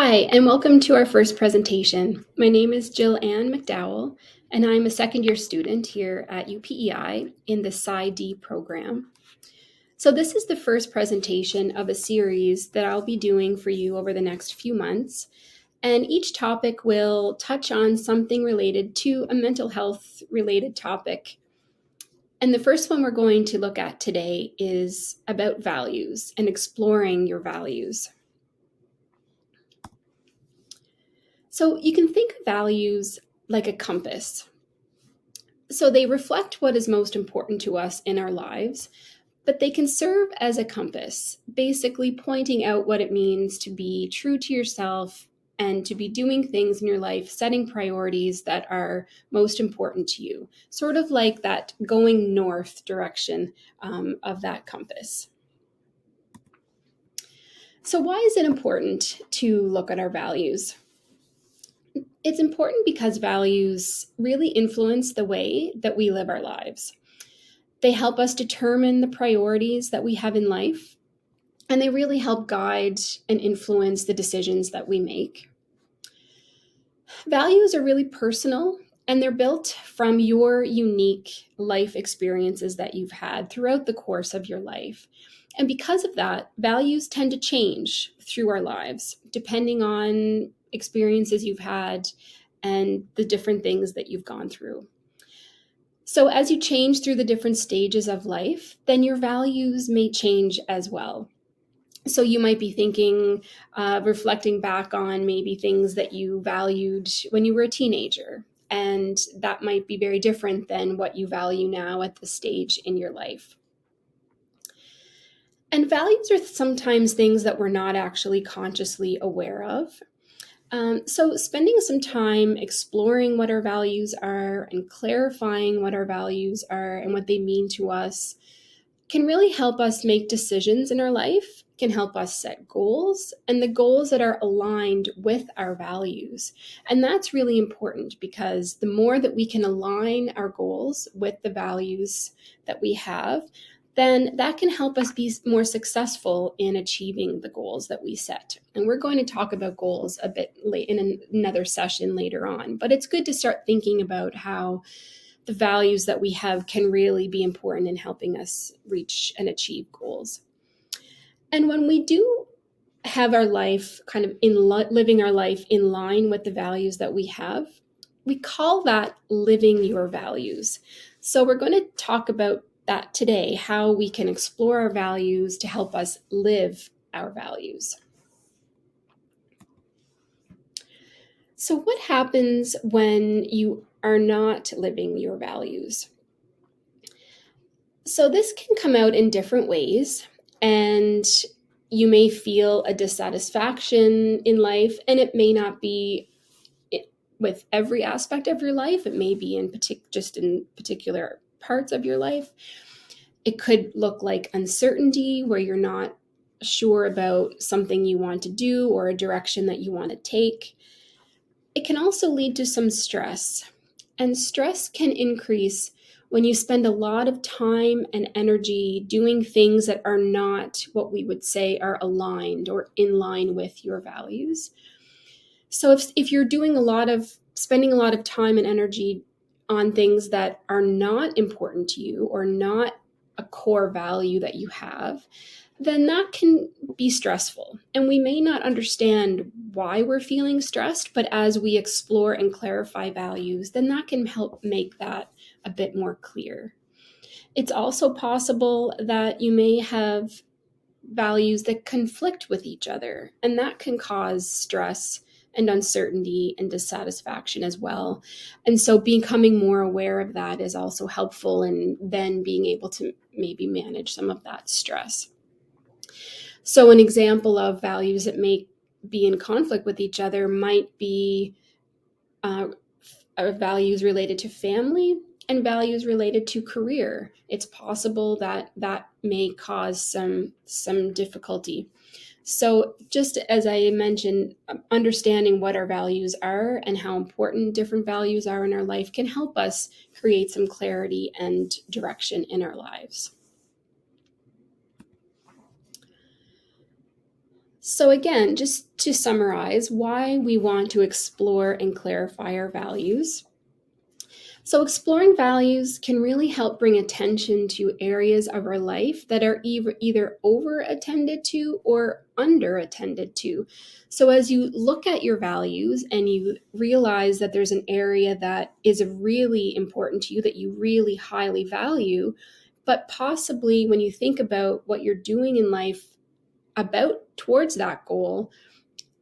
Hi, and welcome to our first presentation. My name is Jill Ann McDowell, and I'm a second year student here at UPEI in the Sci-D program. So this is the first presentation of a series that I'll be doing for you over the next few months, and each topic will touch on something related to a mental health related topic. And the first one we're going to look at today is about values and exploring your values. So you can think of values like a compass. So they reflect what is most important to us in our lives, but they can serve as a compass, basically pointing out what it means to be true to yourself and to be doing things in your life, setting priorities that are most important to you, sort of like that going north direction of that compass. So, why is it important to look at our values? It's important because values really influence the way that we live our lives. They help us determine the priorities that we have in life, and they really help guide and influence the decisions that we make. Values are really personal, and they're built from your unique life experiences that you've had throughout the course of your life. And because of that, values tend to change through our lives, depending on experiences you've had and the different things that you've gone through. So, as you change through the different stages of life, then your values may change as well. So, you might be thinking, reflecting back on maybe things that you valued when you were a teenager. And that might be very different than what you value now at this stage in your life. And values are sometimes things that we're not actually consciously aware of. So, spending some time exploring what our values are and clarifying what our values are and what they mean to us can really help us make decisions in our life, can help us set goals, and the goals that are aligned with our values. And that's really important because the more that we can align our goals with the values that we have, then that can help us be more successful in achieving the goals that we set. And we're going to talk about goals a bit late in another session later on, but it's good to start thinking about how the values that we have can really be important in helping us reach and achieve goals. And when we do have our life kind of living our life in line with the values that we have, we call that living your values. So we're going to talk about that today, how we can explore our values to help us live our values. So what happens when you are not living your values? So this can come out in different ways, and you may feel a dissatisfaction in life, and it may not be with every aspect of your life. It may be just in particular parts of your life. It could look like uncertainty, where you're not sure about something you want to do or a direction that you want to take. It can also lead to some stress, and stress can increase when you spend a lot of time and energy doing things that are not what we would say are aligned or in line with your values. So if you're spending a lot of time and energy on things that are not important to you or not a core value that you have, then that can be stressful. And we may not understand why we're feeling stressed, but as we explore and clarify values, then that can help make that a bit more clear. It's also possible that you may have values that conflict with each other, and that can cause stress and uncertainty and dissatisfaction as well. And so becoming more aware of that is also helpful in then being able to maybe manage some of that stress. So an example of values that may be in conflict with each other might be values related to family and values related to career. It's possible that that may cause some difficulty. So just as I mentioned, understanding what our values are and how important different values are in our life can help us create some clarity and direction in our lives. So again, just to summarize why we want to explore and clarify our values. So exploring values can really help bring attention to areas of our life that are either over attended to or under attended to. So as you look at your values and you realize that there's an area that is really important to you, that you really highly value, but possibly when you think about what you're doing in life about towards that goal,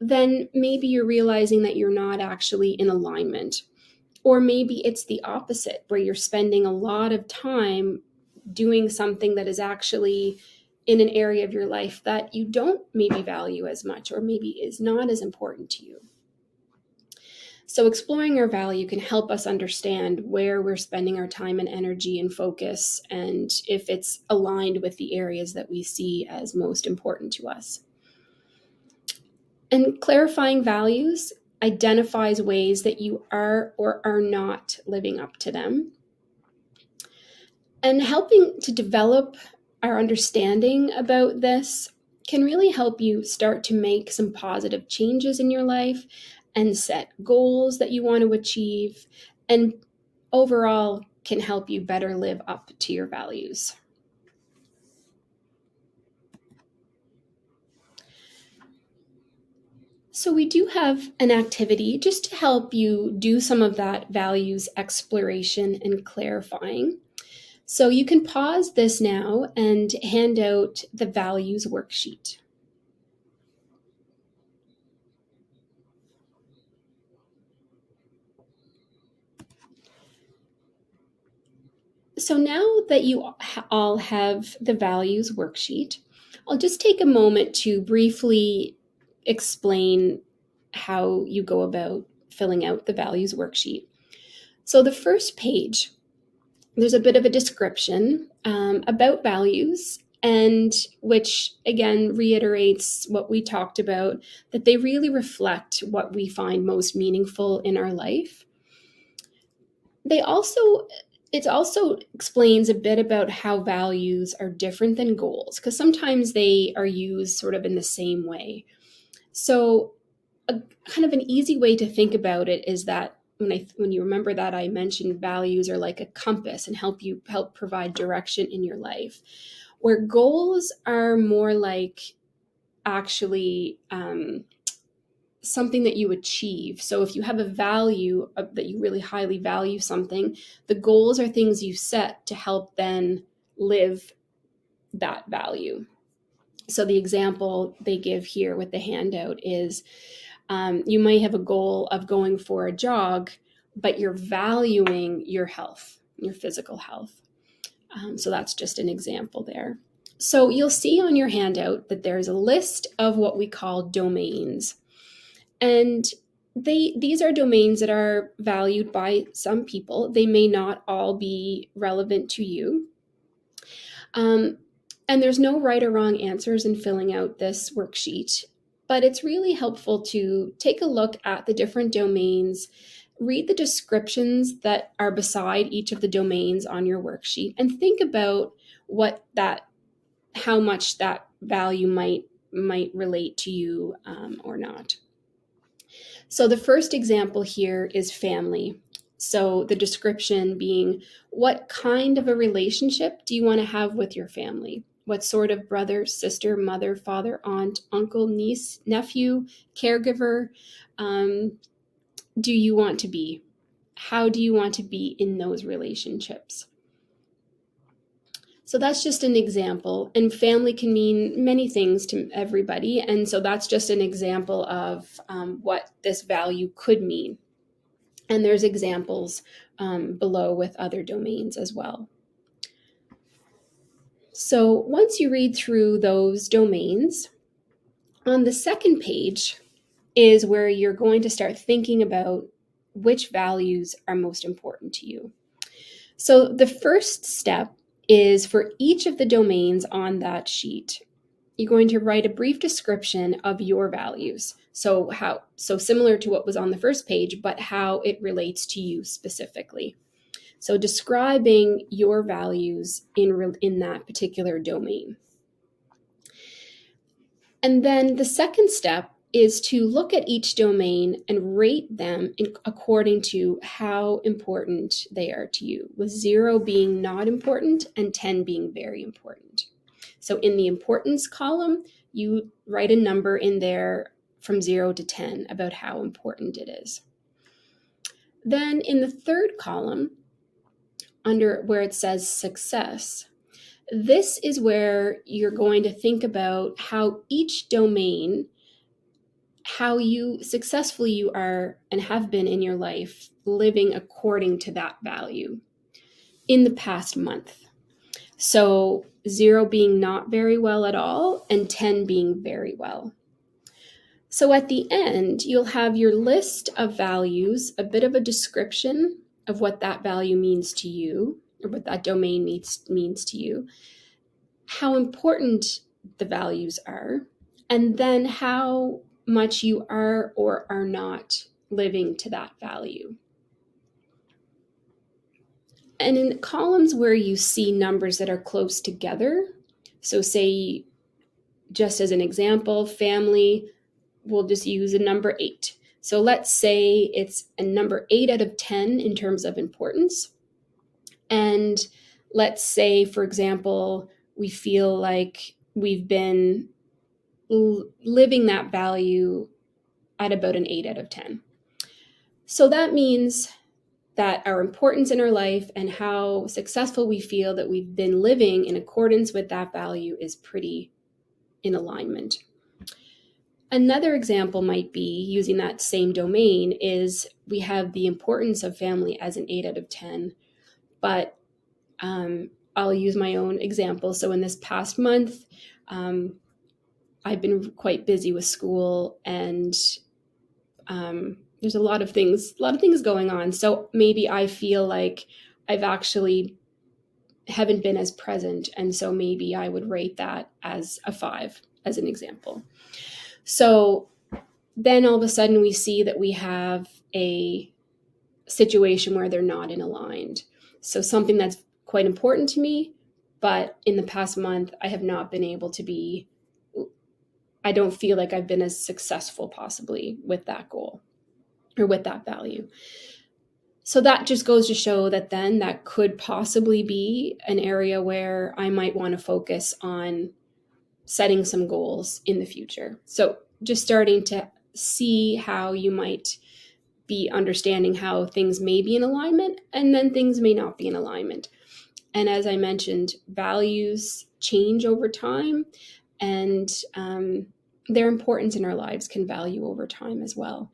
then maybe you're realizing that you're not actually in alignment. Or maybe it's the opposite, where you're spending a lot of time doing something that is actually in an area of your life that you don't maybe value as much, or maybe is not as important to you. So exploring our value can help us understand where we're spending our time and energy and focus, and if it's aligned with the areas that we see as most important to us. And clarifying values identifies ways that you are or are not living up to them. And helping to develop our understanding about this can really help you start to make some positive changes in your life and set goals that you want to achieve, and overall can help you better live up to your values. So, we do have an activity just to help you do some of that values exploration and clarifying. So, you can pause this now and hand out the values worksheet. So, now that you all have the values worksheet, I'll just take a moment to briefly explain how you go about filling out the values worksheet. So, the first page, there's a bit of a description about values, and which again reiterates what we talked about, that they really reflect what we find most meaningful in our life. They also It also explains a bit about how values are different than goals, because sometimes they are used sort of in the same way. So a kind of an easy way to think about it is that when you remember that I mentioned values are like a compass and help provide direction in your life, where goals are more like actually something that you achieve. So if you have a value that you really highly value something, the goals are things you set to help then live that value. So the example they give here with the handout is you may have a goal of going for a jog, but you're valuing your health, your physical health. So that's just an example there. So you'll see on your handout that there's a list of what we call domains. And these are domains that are valued by some people. They may not all be relevant to you. And there's no right or wrong answers in filling out this worksheet, but it's really helpful to take a look at the different domains, read the descriptions that are beside each of the domains on your worksheet, and think about how much that value might relate to you or not. So the first example here is family. So the description being, what kind of a relationship do you want to have with your family? What sort of brother, sister, mother, father, aunt, uncle, niece, nephew, caregiver do you want to be? How do you want to be in those relationships? So that's just an example, and family can mean many things to everybody. And so that's just an example of what this value could mean. And there's examples below with other domains as well. So once you read through those domains, on the second page is where you're going to start thinking about which values are most important to you. So the first step is for each of the domains on that sheet, you're going to write a brief description of your values. So similar to what was on the first page, but how it relates to you specifically. So describing your values in that particular domain. And then the second step is to look at each domain and rate them according to how important they are to you, with 0 being not important and 10 being very important. So in the importance column, you write a number in there from 0 to 10 about how important it is. Then in the third column, under where it says success, this is where you're going to think about how each domain, how successful you are and have been in your life living according to that value in the past month. So 0 being not very well at all and 10 being very well. So at the end, you'll have your list of values, a bit of a description of what that value means to you, or what that domain means to you, how important the values are, and then how much you are or are not living to that value. And in columns where you see numbers that are close together, so say, just as an example, family, we'll just use a number 8. So let's say it's a number 8 out of 10 in terms of importance. And let's say, for example, we feel like we've been living that value at about an 8 out of 10. So that means that our importance in our life and how successful we feel that we've been living in accordance with that value is pretty in alignment. Another example might be, using that same domain, is we have the importance of family as an 8 out of 10, but I'll use my own example. So in this past month, I've been quite busy with school, and there's a lot of things going on. So maybe I feel like I've actually haven't been as present, and so maybe I would rate that as a 5, as an example. So then all of a sudden we see that we have a situation where they're not in aligned. So something that's quite important to me, but in the past month, I have not been able to be, I don't feel like I've been as successful possibly with that goal or with that value. So that just goes to show that then that could possibly be an area where I might want to focus on setting some goals in the future. So just starting to see how you might be understanding how things may be in alignment and then things may not be in alignment. And as I mentioned, values change over time, and their importance in our lives can value over time as well.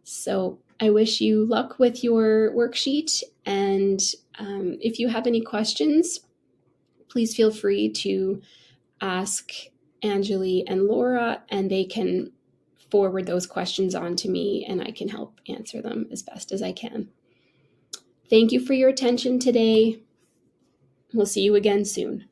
So I wish you luck with your worksheet, and if you have any questions, please feel free to ask Anjali and Laura, and they can forward those questions on to me, and I can help answer them as best as I can. Thank you for your attention today. We'll see you again soon.